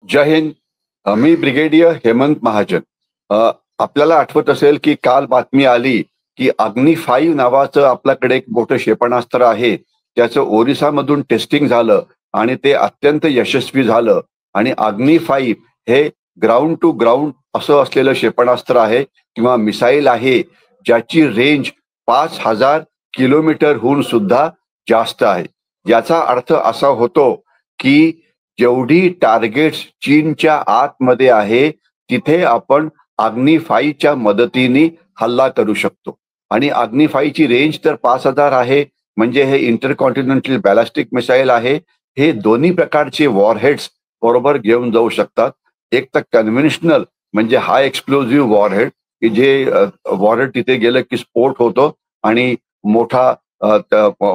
जय हिंद. मी brigadier Hemant Mahajan. आपल्याला आठवत असेल की काल बातमी आली की अग्नी 5 नावाचं आपल्याकडे एक मोठं क्षेपणास्त्र आहे. त्याचं ओरिसामधून टेस्टिंग झालं आणि ते अत्यंत यशस्वी झालं. आणि अग्नी 5 हे ग्राउंड टू ग्राउंड असं असलेलं क्षेपणास्त्र आहे किंवा मिसाईल आहे, ज्याची रेंज 5,000 किलोमीटरहून सुद्धा जास्त आहे. याचा अर्थ असा होतो की जेवढी टार्गेट्स चीनच्या आतमध्ये आहे, तिथे आपण अग्नी 5च्या मदतीने हल्ला करू शकतो. आणि अग्नी 5ची रेंज तर 5,000 आहे, म्हणजे हे इंटरकॉन्टिनेंटल बॅलिस्टिक मिसाईल आहे. हे दोन्ही प्रकारचे वॉरहेड्स बरोबर घेऊन जाऊ शकतात. एक तर कन्व्हेन्शनल म्हणजे हाय एक्सप्लोजिव्ह वॉरहेड, की जे वॉरहेड तिथे गेलं की स्फोट होतो आणि मोठा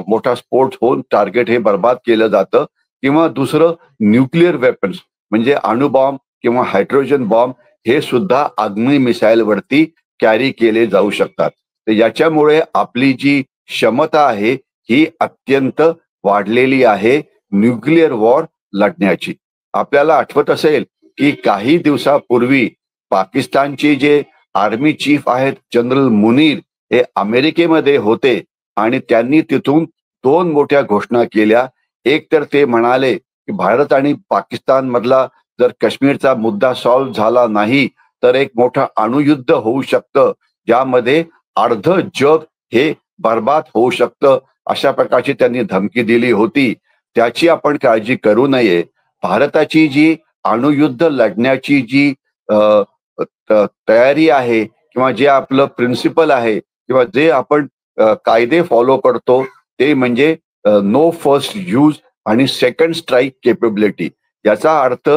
मोठा स्फोट होऊन टार्गेट हे बर्बाद केलं जातं. किंवा दुसरं न्यूक्लिअर वेपन्स म्हणजे अणुबॉम्ब किंवा हायड्रोजन बॉम्ब, हे सुद्धा अग्नी मिसाईल वरती कॅरी केले जाऊ शकतात. तर याच्यामुळे आपली जी क्षमता आहे ही अत्यंत वाढलेली आहे न्यूक्लिअर वॉर लढण्याची. आपल्याला आठवत असेल की काही दिवसापूर्वी पाकिस्तानचे जे आर्मी चीफ आहेत जनरल मुनीर, हे अमेरिकेमध्ये होते आणि त्यांनी तिथून दोन मोठ्या घोषणा केल्या. एक तर ते म्हणाले की भारत आणि पाकिस्तान मधला जर काश्मीरचा मुद्दा सॉल्व्ह झाला नाही तर एक मोठं अणुयुद्ध होऊ शकतं, ज्यामध्ये अर्ध जग हे बर्बाद होऊ शकतं. अशा प्रकारची त्यांनी धमकी दिली होती. त्याची आपण काळजी करू नये. भारताची जी अणुयुद्ध लढण्याची जी अ, तयारी आहे किंवा जे आपलं प्रिन्सिपल आहे किंवा जे आपण कायदे फॉलो करतो, ते म्हणजे नो फर्स्ट यूज आणि सेकंड स्ट्राईक केपेबिलिटी. याचा अर्थ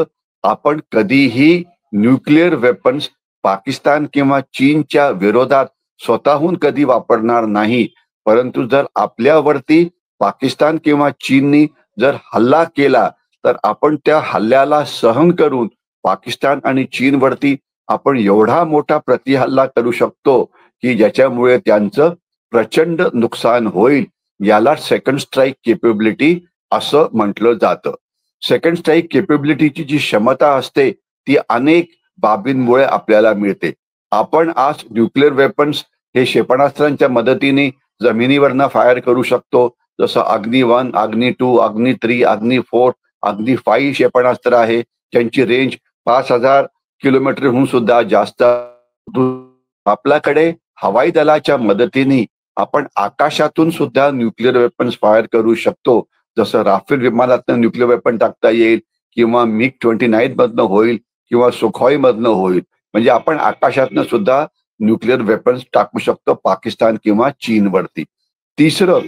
आपण कधीही न्यूक्लिअर वेपन्स पाकिस्तान किंवा चीनच्या विरोधात स्वतःहून कधी वापरणार नाही. परंतु जर आपल्यावरती पाकिस्तान किंवा चीननी जर हल्ला केला, तर आपण त्या हल्ल्याला सहन करून पाकिस्तान आणि चीनवरती आपण एवढा मोठा प्रतिहल्ला करू शकतो की ज्याच्यामुळे त्यांचं प्रचंड नुकसान होईल. याला सेकंड स्ट्राईक केपेबिलिटी असं म्हटलं जातं. सेकंड स्ट्राईक केपेबिलिटीची जी क्षमता असते ती अनेक बाबींमुळे आपल्याला मिळते. आपण आज न्यूक्लिअर वेपन्स हे क्षेपणास्त्रांच्या मदतीने जमिनीवरनं फायर करू शकतो. जसं अग्नी 1, अग्नी 2, अग्नी 3, अग्नी 4, अग्नी 5 क्षेपणास्त्र आहे, ज्यांची रेंज 5,000 किलोमीटरहून सुद्धा जास्त. आपल्याकडे हवाई दलाच्या मदतीने आपण आकाशातून सुद्धा न्यूक्लिअर वेपन्स फायर करू शकतो. जसं राफेल विमानातनं न्यूक्लिअर वेपन टाकता येईल किंवा मिग 29 मधनं होईल किंवा सुखॉई मधनं होईल. म्हणजे आपण आकाशातनं सुद्धा न्यूक्लिअर वेपन्स टाकू शकतो पाकिस्तान किंवा चीनवरती. तिसरं,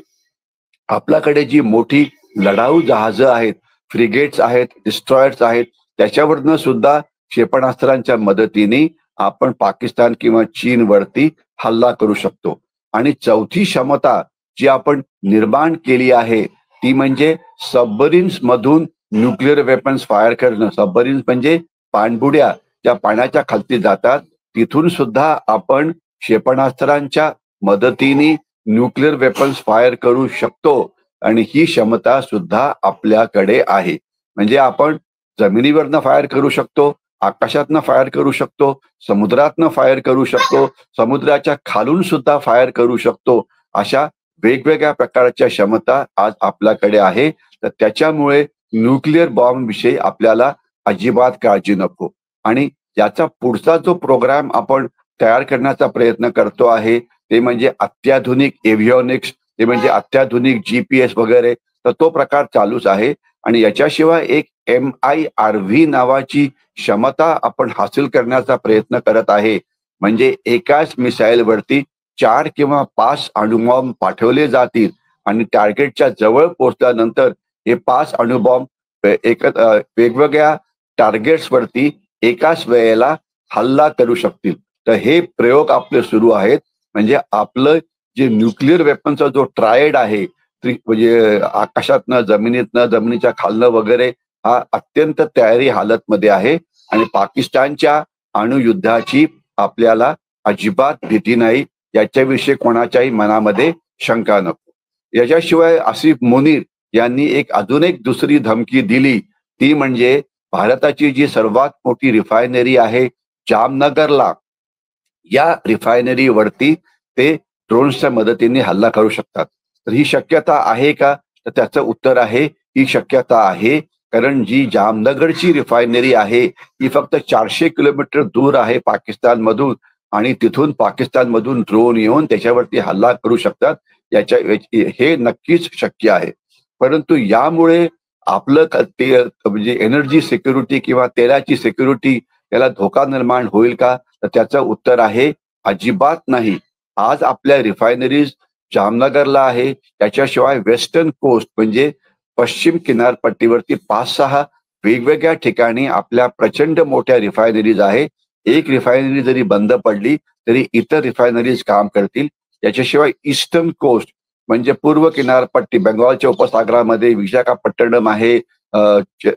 आपल्याकडे जी मोठी लढाऊ जहाजं आहेत, फ्रिगेट्स आहेत, डिस्ट्रॉयर्स आहेत, त्याच्यावरनं सुद्धा क्षेपणास्त्रांच्या मदतीने आपण पाकिस्तान किंवा चीनवरती हल्ला करू शकतो. आणि चौथी क्षमता जी आपण निर्माण केली आहे ती म्हणजे सबमरीन्स मधून न्यूक्लिअर वेपन्स फायर करणं. सबमरीन्स म्हणजे पाणबुड्या ज्या पाण्याच्या खालती जातात, तिथून सुद्धा आपण क्षेपणास्त्रांच्या मदतीने न्यूक्लिअर वेपन्स फायर करू शकतो. आणि ही क्षमता सुद्धा आपल्याकडे आहे. म्हणजे आपण जमिनीवरनं फायर करू शकतो, आकाशातनं फायर करू शकतो, समुद्रातनं फायर करू शकतो, समुद्राच्या खालून सुद्धा फायर करू शकतो. अशा वेगवेगळ्या प्रकारच्या क्षमता आज आपल्याकडे आहे. तर त्याच्यामुळे न्यूक्लिअर बॉम्ब विषयी आपल्याला अजिबात काळजी नको. आणि याचा पुढचा जो प्रोग्राम आपण तयार करण्याचा प्रयत्न करतो आहे ते म्हणजे अत्याधुनिक एव्हिओनिक्स, ते म्हणजे अत्याधुनिक GPS वगैरे. तर तो प्रकार चालूच आहे. आणि याच्याशिवाय एक MIRV नावाची क्षमता आपण हासिल करण्याचा प्रयत्न करत आहे. म्हणजे एकाच मिसाईलवरती 4 किंवा 5 अणुबॉम्ब पाठवले जातील आणि टार्गेटच्या जवळ पोहोचल्यानंतर हे 5 अणुबॉम्ब वेगवेगळ्या टार्गेट्सवरती एकाच वेळेला हल्ला करू शकतील. तर हे प्रयोग आपले सुरू आहेत. म्हणजे आपलं जे न्यूक्लिअर वेपनचा जो ट्रायड आहे, म्हणजे आकाशातनं, जमिनीतनं, जमिनीच्या खालनं वगैरे, हा अत्यंत तयारी हालतमध्ये आहे. आणि पाकिस्तानच्या अणुयुद्धाची आपल्याला अजिबात भीती नाही. याच्याविषयी कोणाच्याही मनामध्ये शंका नको. याच्याशिवाय आसिफ मुनीर यांनी अजून एक दुसरी धमकी दिली, ती म्हणजे भारताची जी सर्वात मोठी रिफायनरी आहे जामनगरला, या रिफायनरीवरती ते ड्रोन्सच्या मदतीने हल्ला करू शकतात. तर ही शक्यता आहे का? तर त्याचं उत्तर आहे, ही शक्यता आहे. कारण जी जामनगरची रिफायनरी आहे, ही फक्त 400 किलोमीटर दूर आहे पाकिस्तानमधून आणि तिथून पाकिस्तानमधून ड्रोन येऊन त्याच्यावरती हल्ला करू शकतात. हे नक्कीच शक्य आहे. परंतु यामुळे आपलं ते म्हणजे एनर्जी सिक्युरिटी किंवा तेलाची सिक्युरिटी याला धोका निर्माण होईल का? तर त्याचं उत्तर आहे अजिबात नाही. आज आपल्या रिफायनरीज जामनगरला आहे. त्याच्याशिवाय वेस्टर्न कोस्ट म्हणजे पश्चिम किनारपट्टीवरती 5-6 वेगवेगळ्या ठिकाणी आपल्या प्रचंड मोठ्या रिफायनरीज आहे. एक रिफायनरी जरी बंद पडली तरी इतर रिफायनरीज काम करतील. त्याच्याशिवाय ईस्टर्न कोस्ट म्हणजे पूर्व किनारपट्टी बंगालच्या उपसागरामध्ये विशाखापट्टणम आहे,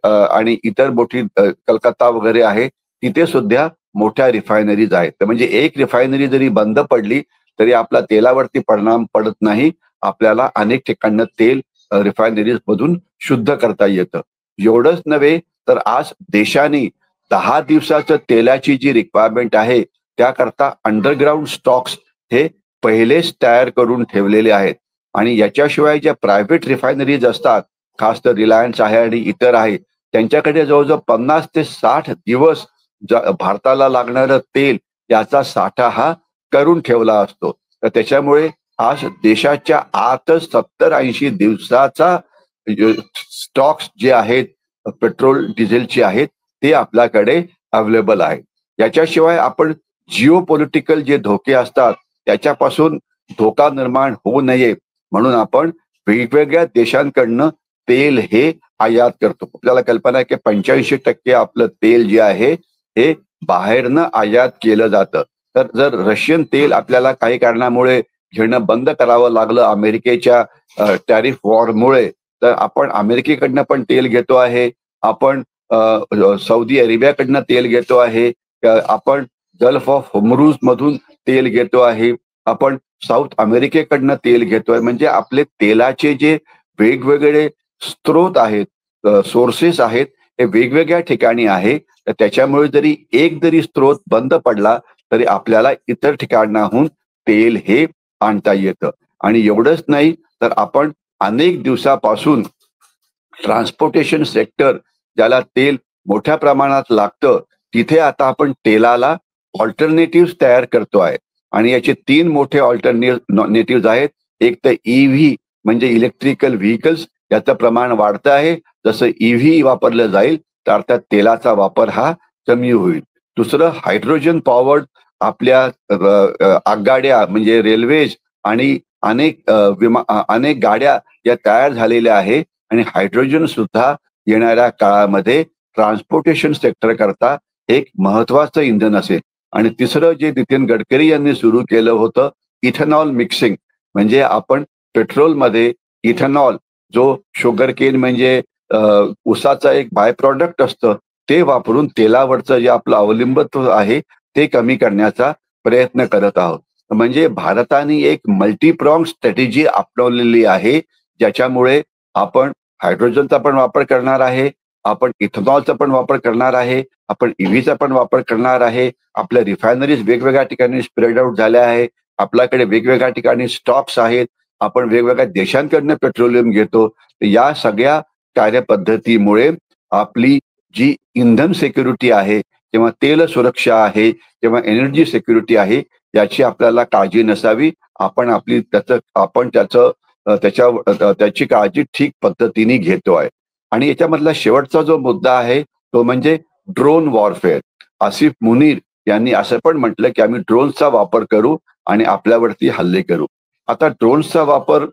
आणि इतर मोठी कलकत्ता वगैरे आहे. तिथे सुद्धा मोठ्या रिफायनरीज आहेत. तर म्हणजे एक रिफायनरी जरी बंद पडली तरी आपला तेलावरती परिणाम पडत नाही. आपल्याला अनेक ठिकाणं तेल रिफायनरीज मधून शुद्ध करता येतं. एवढंच नव्हे तर आज देशाने 10 दिवसाचं तेलाची जी रिक्वायरमेंट आहे त्याकरता अंडरग्राऊंड स्टॉक्स हे पहिलेच तयार करून ठेवलेले आहेत. आणि याच्याशिवाय ज्या प्रायव्हेट रिफायनरीज असतात, खास तर रिलायन्स आहे आणि इतर आहे, त्यांच्याकडे जवळजवळ 50 ते 60 दिवस भारताला लागणारं तेल याचा साठा हा करून ठेवला असतो. तर त्याच्यामुळे आज देशाच्या आतच 70-80 दिवसाचा स्टॉक्स जे आहेत पेट्रोल डिझेलचे आहेत ते आपल्याकडे अवेलेबल आहे. याच्याशिवाय आपण जिओ पॉलिटिकल जे धोके असतात त्याच्यापासून धोका निर्माण होऊ नये म्हणून आपण वेगवेगळ्या देशांकडनं तेल हे आयात करतो. आपल्याला कल्पना आहे की 85% आपलं तेल जे आहे हे बाहेरनं आयात केलं जातं. तर जर रशियन तेल आपल्याला काही कारणामुळे घेणं बंद करावं लागलं अमेरिकेच्या टॅरिफ वॉरमुळे, तर आपण अमेरिकेकडनं पण तेल घेतो आहे. आपण सौदी अरेबियाकडनं तेल घेतो आहे. आपण गल्फ ऑफ होर्मुझ मधून तेल घेतो आहे. आपण साऊथ अमेरिकेकडनं तेल घेतोय. म्हणजे आपले तेलाचे जे वेगवेगळे स्त्रोत आहेत, सोर्सेस आहेत, हे वेगवेगळ्या ठिकाणी आहे. तर त्याच्यामुळे जरी एक जरी स्त्रोत बंद पडला तरी आपल्याला इतर ठिकाणाहून तेल हे आणता येतं. आणि एवढंच नाही तर आपण अनेक दिवसापासून ट्रान्सपोर्टेशन सेक्टर ज्याला तेल मोठ्या प्रमाणात लागतं तिथे आता आपण तेलाला ऑल्टरनेटिव्ह तयार करतो आहे. आणि याचे 3 मोठे ऑल्टरनेटिव्ह आहेत. एक तर ईव्ही म्हणजे इलेक्ट्रिकल व्हेइकल्स, याचं प्रमाण वाढतं आहे. जसं ईव्ही वापरलं जाईल तर अर्थात तेलाचा वापर हा कमी होईल. दुसरं हायड्रोजन पॉवर्ड आपल्या आगगाड्या म्हणजे रेल्वेज आणि अनेक गाड्या या तयार झालेल्या आहे आणि हायड्रोजन सुद्धा येणाऱ्या काळामध्ये ट्रान्सपोर्टेशन सेक्टर करता एक महत्वाचं इंधन असेल. आणि तिसरं जे नितीन गडकरी यांनी सुरू केलं होतं इथेनॉल मिक्सिंग, म्हणजे आपण पेट्रोलमध्ये इथेनॉल जो शुगर केन म्हणजे ऊसाचा एक बाय प्रॉडक्ट असतं ते वापरून तेलावरचं जे आपलं अवलंबित्व आहे ते कमी करण्याचा प्रयत्न करत आहोत. म्हणजे भारताने एक मल्टीप्रॉंग स्ट्रॅटेजी अपनावलेली आहे ज्याच्यामुळे आपण हायड्रोजनचा पण वापर करणार आहे, आपण इथेनॉलचा पण वापर करणार आहे, आपण ईव्हीचा पण वापर करणार आहे. आपल्या रिफायनरीज वेगवेगळ्या ठिकाणी स्प्रेड आउट झाल्या आहे. आपल्याकडे वेगवेगळ्या ठिकाणी स्टॉक्स आहेत. आपण वेगवेगळ्या देशांकडनं पेट्रोलियम घेतो. या सगळ्या कार्यपद्धतीमुळे आपली जी इंधन सिक्युरिटी आहे किंवा तेल सुरक्षा आहे किंवा एनर्जी सिक्युरिटी आहे याची आपल्याला काळजी नसावी. आपण त्याची काळजी ठीक पद्धतीने घेतो आहे. आणि याच्यामधला शेवटचा जो मुद्दा आहे तो म्हणजे ड्रोन वॉरफेअर. आसिफ मुनीर यांनी असं पण म्हटलं की आम्ही ड्रोनचा वापर करू आणि आपल्यावरती हल्ले करू. आता ड्रोन्सचा वापर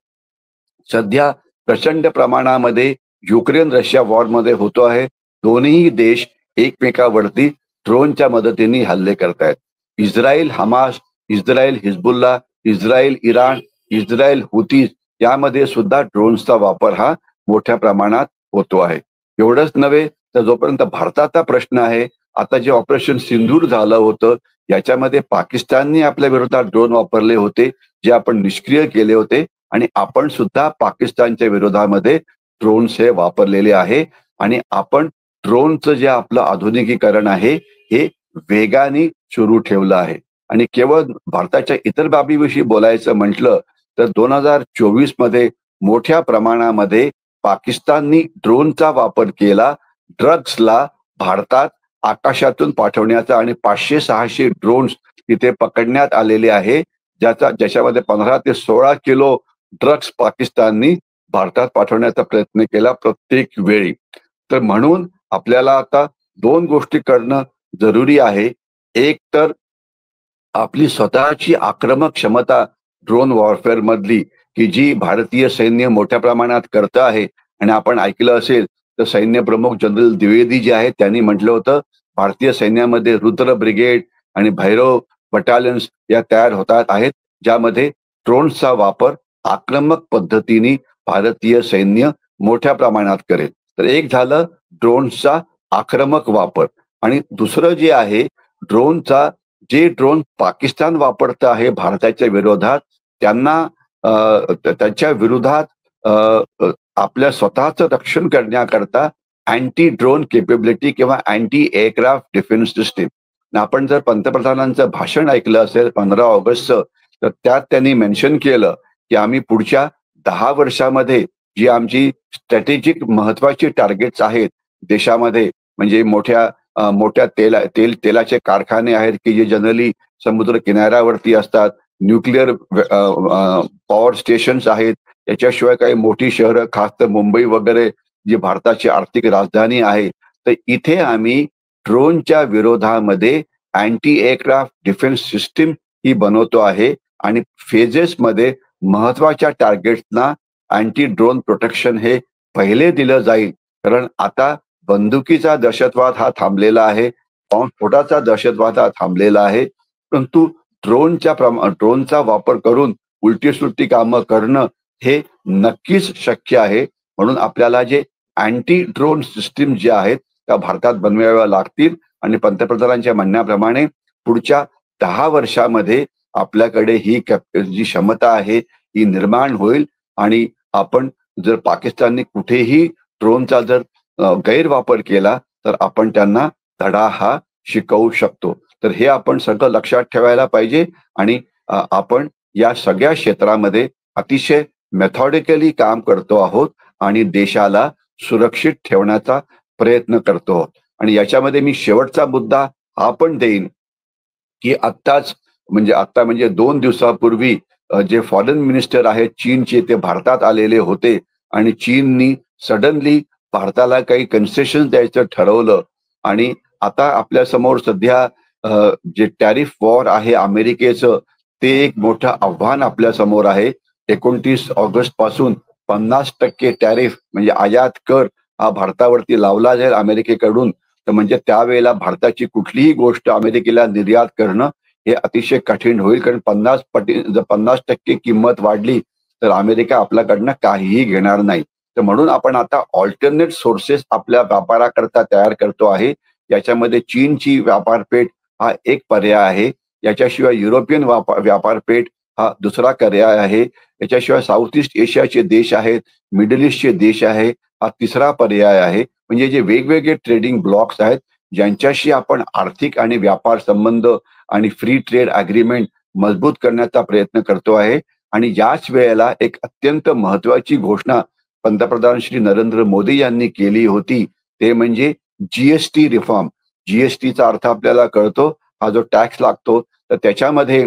सध्या प्रचंड प्रमाणामध्ये युक्रेन रशिया वॉरमध्ये होतो आहे. दोन्ही देश एकमेकावरती ड्रोनच्या मदतीने हल्ले करतायत. Israel Hamas, Israel Hezbollah, Israel Iran, Israel हुतीज यामध्ये सुद्धा ड्रोन्सचा वापर हा मोठ्या प्रमाणात होतो आहे. एवढंच नव्हे तर जोपर्यंत भारताचा प्रश्न आहे, आता जे ऑपरेशन सिंदूर झालं होतं याच्यामध्ये पाकिस्तानने आपल्या विरोधात ड्रोन वापरले होते जे आपण निष्क्रिय केले होते आणि आपण सुद्धा पाकिस्तानच्या विरोधामध्ये ड्रोन्स हे वापरलेले आहे. आणि आपण ड्रोनचं जे आपलं आधुनिकीकरण आहे हे वेगाने सुरू ठेवलं आहे. आणि केवळ भारताच्या इतर बाबीविषयी बोलायचं म्हटलं तर 2024 मध्ये मोठ्या प्रमाणामध्ये पाकिस्ताननी ड्रोनचा वापर केला ड्रग्सला भारतात आकाशातून पाठवण्याचा, आणि 500-600 ड्रोन्स तिथे पकडण्यात आलेले आहे, ज्याच्यामध्ये 15 ते 16 किलो ड्रग्स पाकिस्ताननी भारतात पाठवण्याचा प्रयत्न केला प्रत्येक वेळी. तर म्हणून आपल्याला आता 2 गोष्टी करणं जरुरी आहे. एक तर आपली स्वतःची आक्रमक क्षमता ड्रोन वॉरफेअर मधली, की जी भारतीय सैन्य मोठ्या प्रमाणात करतं आहे. आणि आपण ऐकलं असेल तर सैन्य प्रमुख जनरल द्विवेदी जे आहेत त्यांनी म्हटलं होतं, भारतीय सैन्यामध्ये रुद्र ब्रिगेड आणि भैरव बटालियन्स या तयार होतात आहेत, ज्यामध्ये ड्रोन्सचा वापर आक्रमक पद्धतीने भारतीय सैन्य मोठ्या प्रमाणात करेल. तर एक झालं ड्रोन्सचा आक्रमक वापर. आणि दुसरं जे आहे ड्रोनचा, जे ड्रोन पाकिस्तान वापरतं आहे भारताच्या विरोधात, त्यांना त्यांच्या विरोधात अ, अ, आपल्या स्वतःचं रक्षण करण्याकरता अँटी ड्रोन केपेबिलिटी किंवा अँटी एअरक्राफ्ट डिफेन्स सिस्टीम. आपण जर पंतप्रधानांचं भाषण ऐकलं असेल 15 ऑगस्टचं, तर त्यात त्यांनी मेन्शन केलं की आम्ही पुढच्या 10 वर्षामध्ये जी आमची स्ट्रॅटेजिक महत्वाची टार्गेट्स आहेत देशामध्ये, म्हणजे मोठ्या तेलाचे कारखाने आहेत की जे जनरली समुद्र किनाऱ्यावरती असतात, न्यूक्लिअर पॉवर स्टेशन्स आहेत, याच्याशिवाय काही मोठी शहरं खास तर मुंबई वगैरे जी भारताची आर्थिक राजधानी आहे, तर इथे आम्ही ड्रोनच्या विरोधामध्ये अँटी एअरक्राफ्ट डिफेन्स सिस्टीम ही बनवतो आहे. आणि फेजेसमध्ये महत्वाच्या टार्गेट्सना अँटी ड्रोन प्रोटेक्शन हे पहिले दिलं जाईल. कारण आता बंदुकीचा दहशतवाद हा थांबलेला आहे, बॉम्बस्फोटाचा दहशतवाद हा थांबलेला आहे, परंतु ड्रोनचा वापर करून उलटी-सुलटी कामं करणं हे नक्कीच शक्य आहे. म्हणून आपल्याला जे अँटी ड्रोन सिस्टीम जे आहेत त्या भारतात बनवाव्या लागतील. आणि पंतप्रधानांच्या म्हणण्याप्रमाणे पुढच्या 10 वर्षामध्ये आपल्याकडे ही जी क्षमता आहे ही निर्माण होईल. आणि आपण जर पाकिस्तानने कुठेही ड्रोनचा जर गैरवापर केला तर आपण त्यांना धडा हा शिकवू शकतो. तर हे आपण सगळं लक्षात ठेवायला पाहिजे. आणि आपण या सगळ्या क्षेत्रामध्ये अतिशय मेथॉडिकली काम करतो आहोत आणि देशाला सुरक्षित ठेवण्याचा प्रयत्न करतो आहोत. आणि याच्यामध्ये मी शेवटचा मुद्दा हा पण देईन की आता म्हणजे 2 दिवसापूर्वी जे फॉरेन मिनिस्टर आहेत चीनचे, ते भारतात आलेले होते. आणि चीननी सडनली भारताला काही कन्सेशन द्यायचं ठरवलं. आणि आता आपल्या समोर सध्या जे टॅरिफ वॉर आहे अमेरिकेचं, ते एक मोठं आव्हान आपल्या समोर आहे. 29 ऑगस्ट पासून 50% टॅरिफ म्हणजे आयात कर हा भारतावरती लावला जाईल अमेरिकेकडून. तर म्हणजे त्यावेळेला भारताची कुठलीही गोष्ट अमेरिकेला निर्यात करणं हे अतिशय कठीण होईल. कारण 50% किंमत वाढली तर अमेरिका आपल्याकडनं काहीही घेणार नाही. तर म्हणून आपण आता ऑल्टरनेट सोर्सेस आपल्या व्यापाराकरता तयार करतो आहे. याच्यामध्ये चीनची व्यापारपेठ हा एक पर्याय आहे. याच्याशिवाय युरोपियन व्यापारपेठ हा दुसरा पर्याय आहे. याच्याशिवाय साऊथ ईस्ट एशियाचे देश आहेत, मिडल ईस्टचे देश आहे, हा तिसरा पर्याय आहे. म्हणजे जे वेगवेगळे ट्रेडिंग ब्लॉक्स आहेत ज्यांच्याशी आपण आर्थिक आणि व्यापार संबंध आणि फ्री ट्रेड अग्रीमेंट मजबूत करण्याचा प्रयत्न करतो आहे. आणि याच वेळेला एक अत्यंत महत्वाची घोषणा पंतप्रधान श्री नरेंद्र मोदी यांनी केली होती, ते म्हणजे जीएसटी रिफॉर्म. जीएसटीचा अर्थ आपल्याला कळतो, हा जो टॅक्स लागतो, तर त्याच्यामध्ये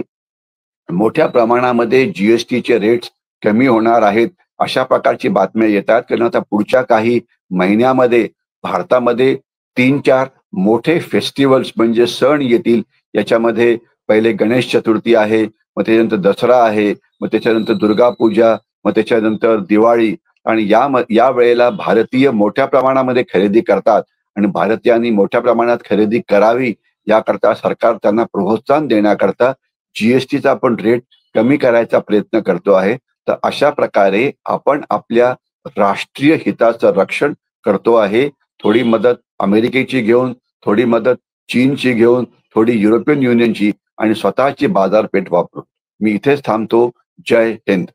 मोठ्या प्रमाणामध्ये जीएसटीचे रेट्स कमी होणार आहेत अशा प्रकारची बातम्या येतात. कारण आता पुढच्या काही महिन्यामध्ये भारतामध्ये 3-4 मोठे फेस्टिवल्स म्हणजे सण येतील. याच्यामध्ये पहिले गणेश चतुर्थी आहे, मग त्याच्यानंतर दसरा आहे, मग त्याच्यानंतर दुर्गा पूजा, मग त्याच्यानंतर दिवाळी. आणि या वेळेला भारतीय मोठ्या प्रमाणामध्ये खरेदी करतात. आणि भारतीयांनी मोठ्या प्रमाणात खरेदी करावी याकरता सरकार त्यांना प्रोत्साहन देण्याकरता जीएसटीचा पण रेट कमी करायचा प्रयत्न करतो आहे. तर अशा प्रकारे आपण आपल्या राष्ट्रीय हिताचं रक्षण करतो आहे. थोडी मदत अमेरिकेची घेऊन, थोडी मदत चीनची घेऊन, थोडी युरोपियन युनियनची, आणि स्वतःची बाजारपेठ वापरून. मी इथेच थांबतो. जय हिंद.